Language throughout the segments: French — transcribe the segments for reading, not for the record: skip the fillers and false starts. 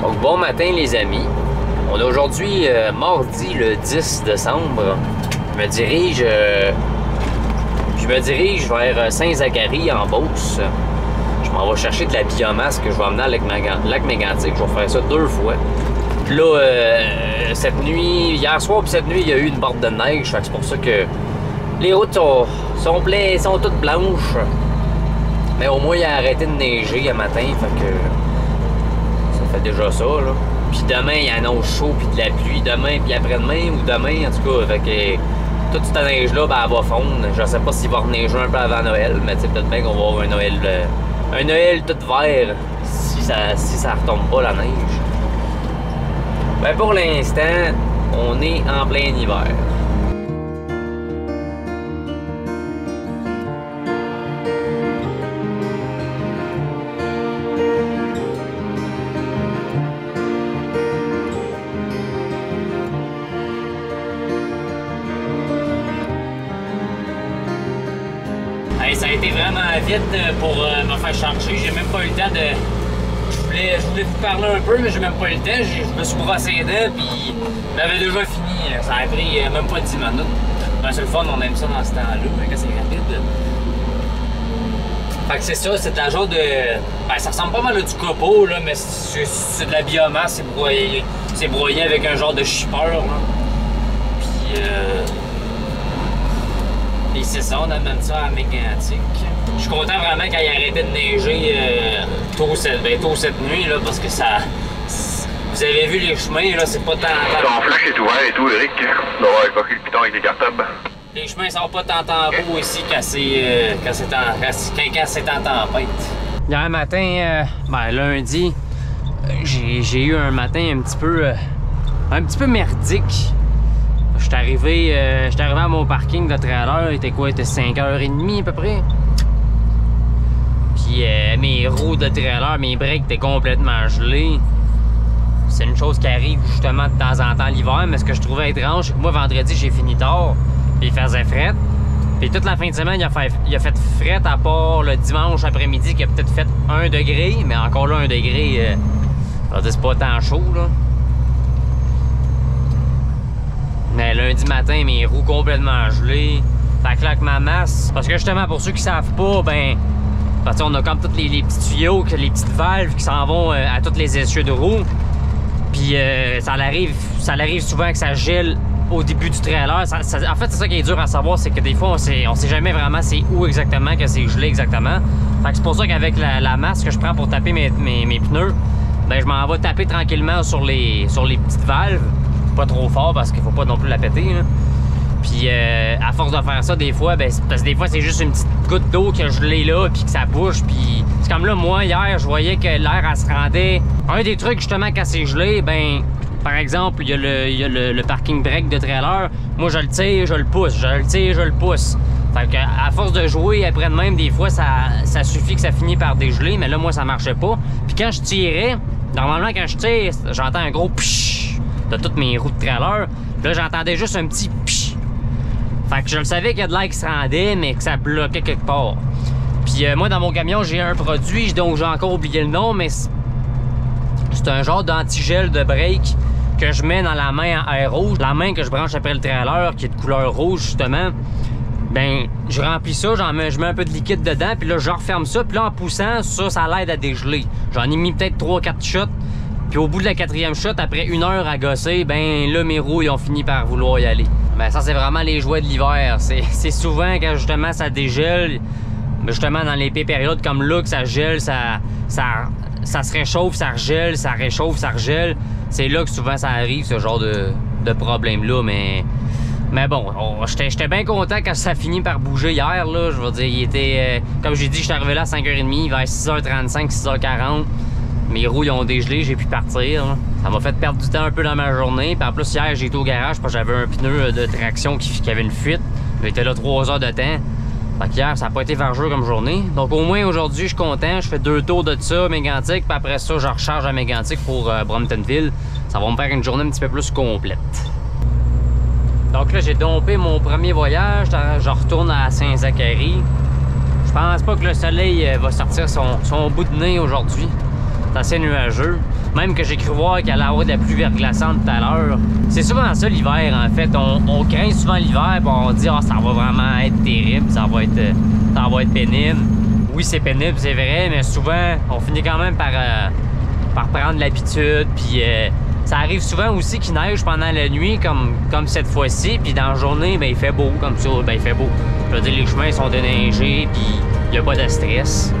Donc bon matin les amis. On est aujourd'hui mardi le 10 décembre. Je me dirige vers Saint-Zacharie en Beauce. Je m'en vais chercher de la biomasse que je vais emmener à Lac-Mégantic. Je vais faire ça 2 fois. Puis là, cette nuit, hier soir puis cette nuit, il y a eu une borde de neige. Fait que c'est pour ça que les routes sont toutes blanches. Mais au moins, il a arrêté de neiger un matin. Fait que ça fait déjà ça, là. Puis demain, il annonce chaud puis de la pluie. Demain puis après-demain ou demain, en tout cas. Fait que toute cette neige-là, ben, elle va fondre. Je sais pas s'il va reneiger un peu avant Noël, mais tu sais, peut-être bien qu'on va avoir un Noël tout vert si ça retombe pas la neige. Ben pour l'instant, on est en plein hiver. Hey, ça a été vraiment vite pour me faire charger. J'ai même pas eu le temps de... Je voulais vous parler un peu, mais j'ai même pas eu le temps. Je me suis brossé les dents, puis j'avais déjà fini. Ça a pris même pas 10 minutes. Ben, c'est le fun, on aime ça dans ce temps-là, quand c'est rapide. Fait que c'est ça, c'est de la genre de... Ben, ça ressemble pas mal à du copeau, là, mais c'est de la biomasse, c'est broyé avec un genre de shipper, là. Puis c'est ça, on amène ça à Mégantic. Je suis content vraiment qu'il ait arrêté de neiger tôt cette nuit, là, parce que ça... Vous avez vu les chemins, là, c'est pas tant... Ton flash est ouvert et tout, Eric. On va avoir évoqué le piton avec des cartables. Les chemins sont pas tant beaux ici quand c'est en tempête. Hier matin, lundi, j'ai eu un matin un petit peu merdique. J'étais arrivé à mon parking de trailer, il était quoi? Il était 5h30 à peu près. Puis mes roues de trailer, mes breaks étaient complètement gelés. C'est une chose qui arrive justement de temps en temps l'hiver, mais ce que je trouvais étrange, c'est que moi vendredi j'ai fini tard, puis il faisait fret. Puis toute la fin de semaine, il a fait fret à part le dimanche après-midi qui a peut-être fait 1 degré, mais encore là 1 degré, c'est pas tant chaud là. Mais lundi matin, mes roues complètement gelées. Fait que là, avec ma masse, parce que justement, pour ceux qui savent pas, ben, on a comme tous les petits tuyaux, les petites valves qui s'en vont à tous les essieux de roues. Puis ça arrive souvent que ça gèle au début du trailer. En fait, c'est ça qui est dur à savoir, c'est que des fois, on sait jamais vraiment c'est où exactement que c'est gelé exactement. Fait que c'est pour ça qu'avec la masse que je prends pour taper mes pneus, ben, je m'en vais taper tranquillement sur les petites valves. Pas trop fort parce qu'il faut pas non plus la péter, là. Puis à force de faire ça, des fois, ben, parce que des fois c'est juste une petite goutte d'eau qui a gelé là puis que ça bouge. Puis c'est comme là, moi hier, je voyais que l'air elle se rendait. Un des trucs justement quand c'est gelé, ben par exemple, il y a le parking brake de trailer. Moi je le tire, je le pousse, je le tire, je le pousse. Fait que à force de jouer après de même, des fois ça suffit que ça finit par dégeler, mais là moi ça marchait pas. Puis quand je tirais, normalement quand je tire, j'entends un gros psh de toutes mes roues de trailer. Là, j'entendais juste un petit psh. Fait que je le savais qu'il y a de l'air qui se rendait, mais que ça bloquait quelque part. Puis moi, dans mon camion, j'ai un produit, donc j'ai encore oublié le nom, mais c'est un genre d'antigel de break que je mets dans la main en air rouge. La main que je branche après le trailer, qui est de couleur rouge, justement. Ben, je remplis ça, je mets un peu de liquide dedans, puis là, je referme ça, puis là, en poussant, ça l'aide à dégeler. J'en ai mis peut-être 3-4 shots. Puis au bout de la 4e shot, après 1 heure à gosser, ben là, mes roues, ils ont fini par vouloir y aller. Ben ça, c'est vraiment les jouets de l'hiver. C'est souvent quand justement ça dégèle, justement dans les périodes comme là, que ça gèle, ça se réchauffe, ça regèle, ça réchauffe, ça regèle. C'est là que souvent ça arrive, ce genre de problème-là. Mais bon, j'étais bien content quand ça finit par bouger hier, là. Je veux dire, il était... comme j'ai dit, j'étais arrivé là à 5h30, vers 6h35, 6h40. Mes roues, ils ont dégelé, j'ai pu partir. Là. Ça m'a fait perdre du temps un peu dans ma journée. Puis en plus, hier, j'ai été au garage parce que j'avais un pneu de traction qui avait une fuite. J'étais là 3 heures de temps. Fait qu'hier, ça n'a pas été vargeux comme journée. Donc au moins, aujourd'hui, je suis content. Je fais 2 tours de ça, Mégantic. Puis après ça, je recharge à Mégantic pour Bromptonville. Ça va me faire une journée un petit peu plus complète. Donc là, j'ai dompé mon premier voyage. Je retourne à Saint-Zacharie. Je pense pas que le soleil va sortir son bout de nez aujourd'hui. C'est assez nuageux. Même que j'ai cru voir qu'il allait avoir de la pluie verglaçante tout à l'heure. C'est souvent ça l'hiver, en fait. On craint souvent l'hiver, puis on dit ça va vraiment être terrible, ça va être pénible. Oui, c'est pénible, c'est vrai, mais souvent, on finit quand même par prendre l'habitude, puis ça arrive souvent aussi qu'il neige pendant la nuit, comme cette fois-ci, puis dans la journée, ben, il fait beau, comme ça, ben, il fait beau. Je veux dire, les chemins sont déneigés, puis il n'y a pas de stress.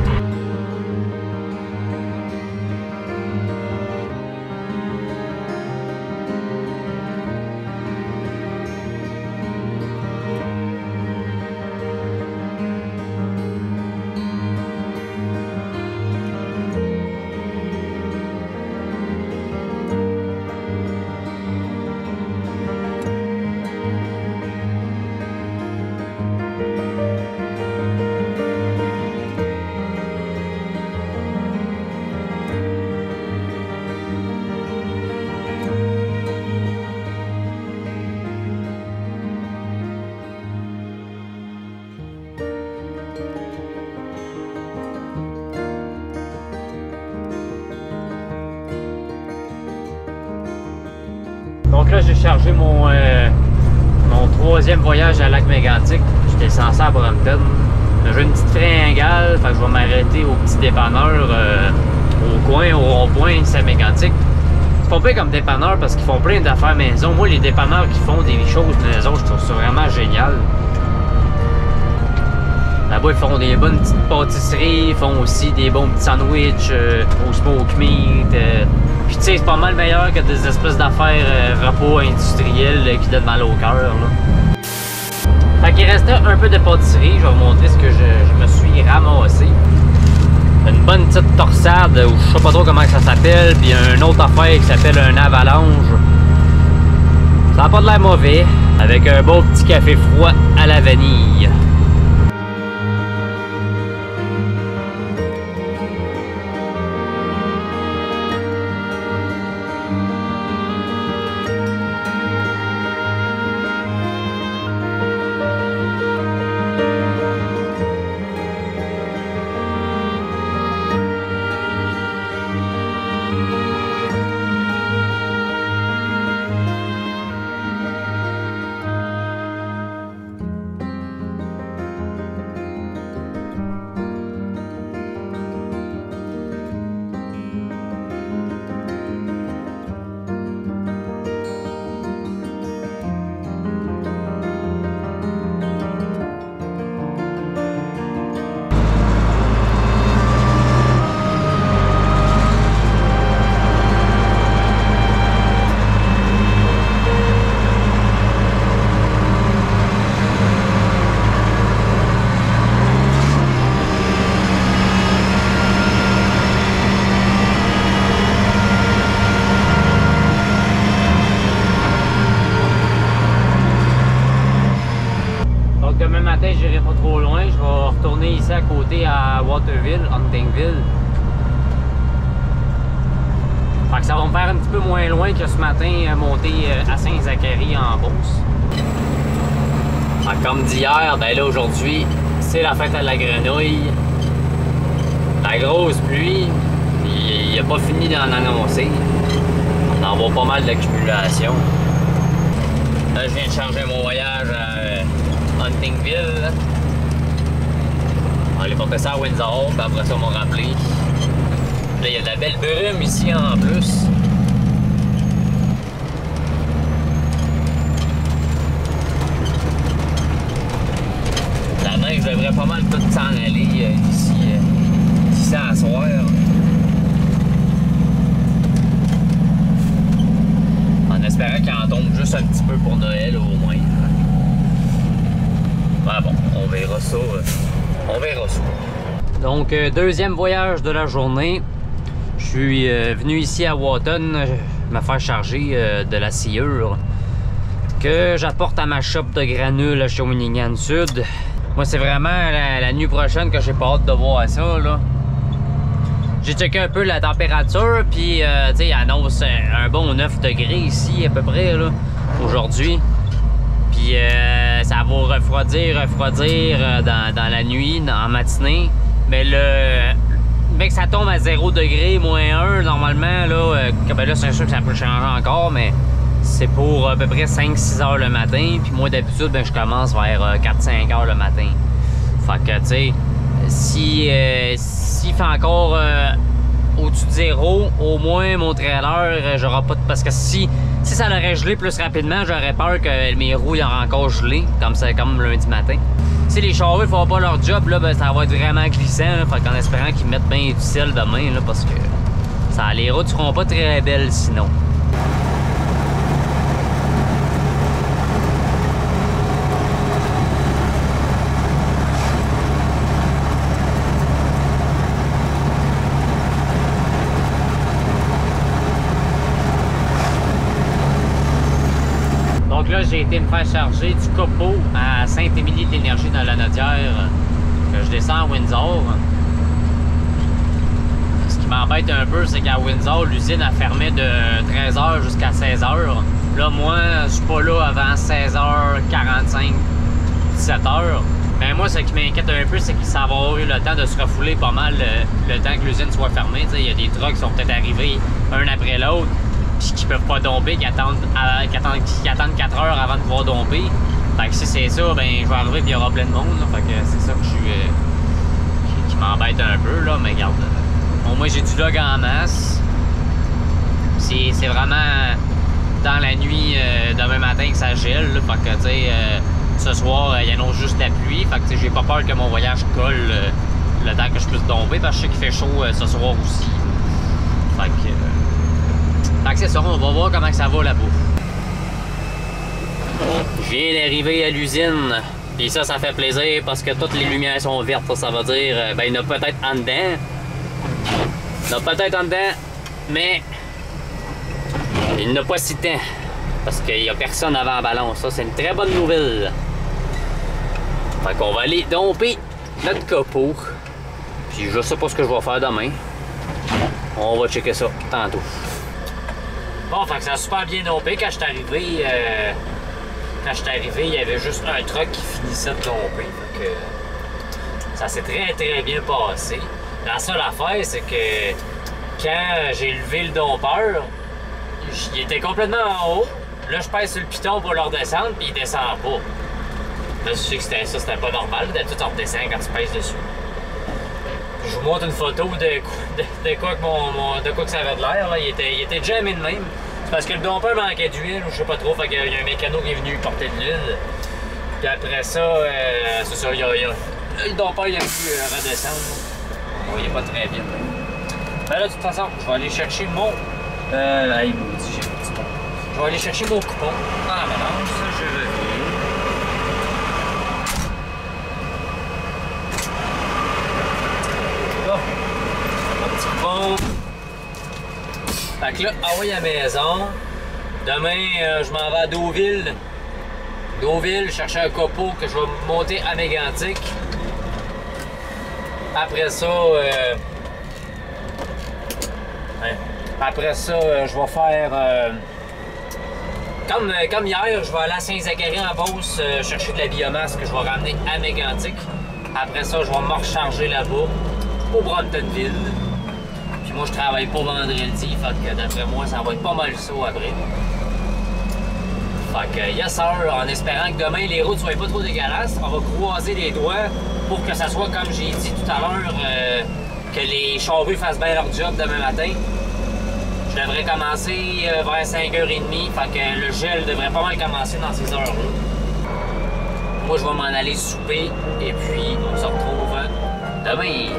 Donc là, j'ai chargé mon troisième voyage à Lac-Mégantic. J'étais censé à Brampton. J'ai une petite fringale, fait que je vais m'arrêter au petit dépanneur au coin, au rond-point, Saint-Mégantic. C'est pas pire comme dépanneur parce qu'ils font plein d'affaires maison. Moi, les dépanneurs qui font des choses maison, je trouve ça vraiment génial. Là-bas, ils font des bonnes petites pâtisseries, ils font aussi des bons petits sandwichs au smoke meat. Puis tu sais, c'est pas mal meilleur que des espèces d'affaires repas industriels qui donnent mal au cœur. Fait qu'il restait un peu de pâtisserie, je vais vous montrer ce que je me suis ramassé. Une bonne petite torsade, ou je sais pas trop comment ça s'appelle, puis une autre affaire qui s'appelle un avalanche. Ça n'a pas de l'air mauvais, avec un beau petit café froid à la vanille. Demain matin, j'irai pas trop loin. Je vais retourner ici à côté à Waterville, Huntingville. Fait que ça va me faire un petit peu moins loin que ce matin, monter à Saint-Zacharie en Beauce. Comme d'hier, ben là aujourd'hui, c'est la fête à la grenouille. La grosse pluie, il n'a pas fini d'en annoncer. On en voit pas mal d'accumulation. Là, je viens de changer mon voyage à Huntingville. On allait porter ça à Windsor, puis après ça, on m'a rappelé. Là, il y a de la belle brume ici en plus. La neige devrait pas mal tout s'en aller ici à soir. En espérant qu'il en tombe juste un petit peu pour Noël au moins. Ah bon, on verra ça. On verra ça. Donc, deuxième voyage de la journée. Je suis venu ici à Wotton me faire charger de la sciure que j'apporte à ma shop de granules à Shawinigan Sud. Moi, c'est vraiment la nuit prochaine que j'ai pas hâte de voir ça, là. J'ai checké un peu la température, puis, tu sais, il annonce un bon 9 degrés ici, à peu près, là, aujourd'hui. Puis, ça va refroidir dans la nuit, en matinée. Mais arrivait que ça tombe à 0 degré, -1, normalement, là, ben là c'est sûr que ça peut changer encore, mais c'est pour à peu près 5-6 heures le matin. Puis moi, d'habitude, ben, je commence vers 4-5 heures le matin. Fait que, tu sais, s'il fait encore au-dessus de 0, au moins mon trailer, j'aurai pas de... Parce que si ça l'aurait gelé plus rapidement, j'aurais peur que mes roues aient encore gelé, comme lundi matin. Si les charrues font pas leur job, là, ben, ça va être vraiment glissant. Là, fait qu'en espérant qu'ils mettent bien du sel demain, là, parce que les routes seront pas très belles sinon. Donc là, j'ai été me faire charger du copeau à Saint-Émilie-de-l'Énergie dans la Nodière, que je descends à Windsor. Ce qui m'embête un peu, c'est qu'à Windsor, l'usine a fermé de 13h jusqu'à 16h. Là, moi, je suis pas là avant 16h45, 17h. Mais moi, ce qui m'inquiète un peu, c'est que ça va avoir eu le temps de se refouler pas mal le temps que l'usine soit fermée. Il y a des trucks qui sont peut-être arrivés un après l'autre, qui peuvent pas domper, qui attendent 4 heures avant de pouvoir domper. Fait que si c'est ça, ben je vais arriver et il y aura plein de monde. Là. Fait que c'est ça que qui m'embête un peu, là, mais regarde. Bon, moi j'ai du log en masse. C'est vraiment dans la nuit demain matin que ça gèle. Là. Fait que tu sais, ce soir, il annonce juste la pluie. Fait que j'ai pas peur que mon voyage colle le temps que je puisse domper parce que je sais qu'il fait chaud ce soir aussi. Fait que c'est ça, on va voir comment ça va la bouffe. Je viens d'arriver à l'usine. Puis ça fait plaisir parce que toutes les lumières sont vertes. Ça veut dire, ben il y en a peut-être en dedans. Il y en a peut-être en dedans, mais il n'y en a pas si tant. Parce qu'il n'y a personne avant la balance. Ça, c'est une très bonne nouvelle. Fait qu'on va aller domper notre copeau. Puis je sais pas ce que je vais faire demain. On va checker ça tantôt. Bon, fait que ça a super bien dompé. Quand je suis arrivé, il y avait juste un truck qui finissait de domper. Fait que ça s'est très très bien passé. La seule affaire, c'est que quand j'ai levé le dompeur, il était complètement en haut. Là, je pèse sur le piton pour le redescendre, puis il descend pas. Là, je sais que c'était pas normal. D'habitude, on redescend quand tu pèses dessus. Je vous montre une photo de quoi que ça avait de l'air. Il était jamais de même. C'est parce que le dompeur manquait d'huile, ou je sais pas trop. Fait qu'il y a un mécano qui est venu porter de l'huile. Puis après ça, c'est ça, le dompeur il a pu redescendre. Bon, il est pas très bien. Ben là, de toute façon, je vais aller chercher mon. Je vais aller chercher mon coupon dans la balance. Je reviens. Bon. Fait que là, envoyé à la maison. Demain, je m'en vais à Deauville. Deauville, chercher un copeau que je vais monter à Mégantic. Après ça, je vais faire... Comme hier, je vais aller à Saint-Zacharie en Beauce chercher de la biomasse que je vais ramener à Mégantic. Après ça, je vais me recharger là-bas, au Bromptonville. Puis moi, je travaille pas vendredi, fait que d'après moi, ça va être pas mal ça après. Fait que, yes sir, en espérant que demain, les routes soient pas trop dégueulasses, on va croiser les doigts pour que ça soit, comme j'ai dit tout à l'heure, que les charrues fassent bien leur job demain matin. Je devrais commencer vers 5h30, fait que le gel devrait pas mal commencer dans ces heures-là. Moi, je vais m'en aller souper, et puis on se retrouve demain.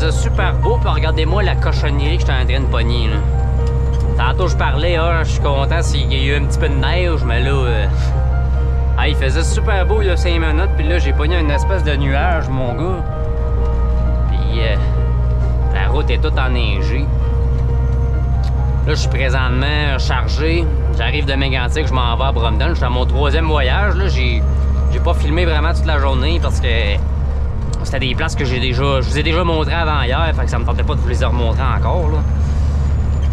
faisait super beau, puis regardez-moi la cochonnerie que j'étais en train de pogner, là. Tantôt, je parlais, ah, je suis content s'il y a eu un petit peu de neige, mais là... Ah, il faisait super beau il y a 5 minutes, puis là, j'ai pogné une espèce de nuage, mon gars. Puis, la route est toute enneigée. Là, je suis présentement chargé. J'arrive de Mégantic, je m'en vais à Bromden. Je suis à mon 3e voyage, là. J'ai pas filmé vraiment toute la journée parce que c'était des places que je vous ai déjà montré avant hier, fait que ça me tentait pas de vous les remontrer encore, là.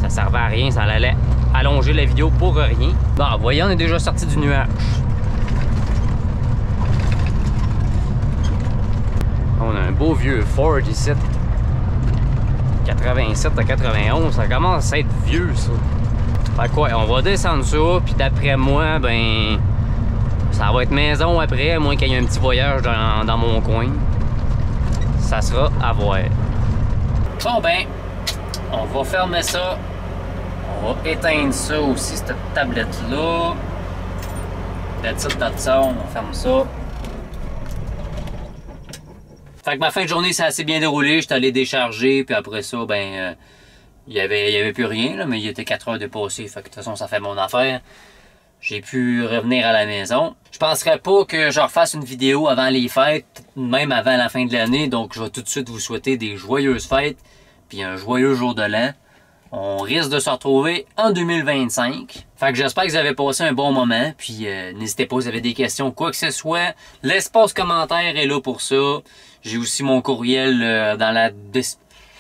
Ça servait à rien, ça allait allonger la vidéo pour rien. Bon, voyons, on est déjà sorti du nuage. On a un beau vieux Ford ici. 87 à 91, ça commence à être vieux, ça. Fait quoi, on va descendre ça, puis d'après moi, ben... ça va être maison après, à moins qu'il y ait un petit voyage dans mon coin. Ça sera à voir. Bon ben, on va fermer ça. On va éteindre ça aussi, cette tablette-là. That's ça, on ferme ça. Fait que ma fin de journée s'est assez bien déroulée. J'étais allé décharger, puis après ça, ben, il y avait plus rien, là, mais il était 4 heures dépassées. Fait que de toute façon, ça fait mon affaire. J'ai pu revenir à la maison. Je penserais pas que je refasse une vidéo avant les fêtes, même avant la fin de l'année. Donc, je vais tout de suite vous souhaiter des joyeuses fêtes, puis un joyeux jour de l'an. On risque de se retrouver en 2025. Fait que j'espère que vous avez passé un bon moment. Puis n'hésitez pas, si vous avez des questions, quoi que ce soit. L'espace commentaire est là pour ça. J'ai aussi mon courriel dans la...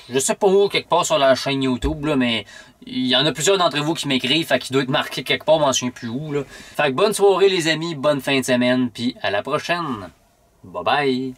Je sais pas où, quelque part sur la chaîne YouTube, là, mais il y en a plusieurs d'entre vous qui m'écrivent. Fait qu'il doit être marqué quelque part, je m'en souviens plus où. Là. Fait que bonne soirée les amis, bonne fin de semaine. Puis à la prochaine. Bye bye.